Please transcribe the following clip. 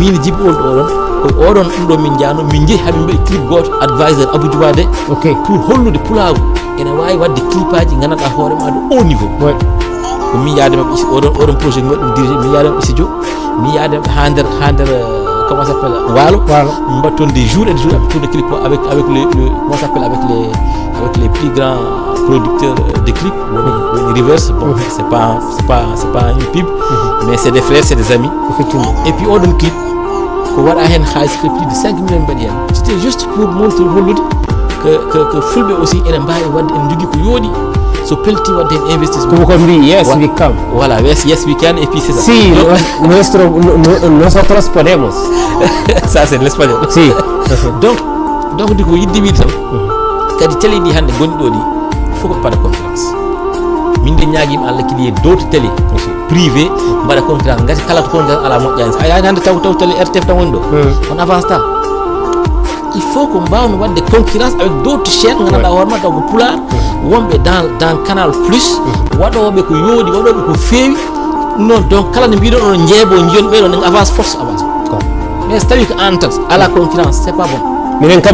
min jibi oɗon ɗum ɗo min jano min jeehi hamin mbaɗi clip goto advisor Abou Djoubade pour hollude pulaagu ene wawi wadde clipaji gandanɗa hoorema de haut niveau ko min yaade mabɓe oɗon projet mi waɗi ɗum dirigé min yaade mabɓe studio min yaade mabɓe ha nder comment ça s'appelle waalo min mbaɗi toon des jours et des jours aɓe tourne clip avec le comment ça s'appelle avec les plus grands producteurs de clips woni Reverse bon c'est pas une pub mais c'est des frères c'est des amis effectivement et puis oɗon clip ko waɗa hen xaalis fait plus de 5 millions mbaɗi hen c'était juste pour montrer hollude que fulɓe aussi ene mbawi wadde ene jogui ko yooɗi so pelti wadde hen investissement ko mbi yes we can voilà yes we can et puis c'est ça si nosotros podemos ça c'est l'espagnol si donc di ko yidde wiide tan kadi télé ɗi hande gonɗi ɗo ɗi fof ko paɗa concurrence min de ñaaguima Allah kiɗi e dowto télé privé mbaɗa concurrence gati kala to concurrence ala moƴƴani a yaani hande taw télé RTF tan woni ɗo on avance ta il faut ko mbawno wadde concurrence avec d'autres chaînes gandanɗa hoorema taw ko pulaar wonɓe dans canal plus waɗoɓe ko yooɗi waɗoɓe ko feewi non donc kala no mbiɗon on jeebo jiyon ɓeɗo nen avance force avance mais so tawi ko an tan ala concurrence c'est pas bon minen kam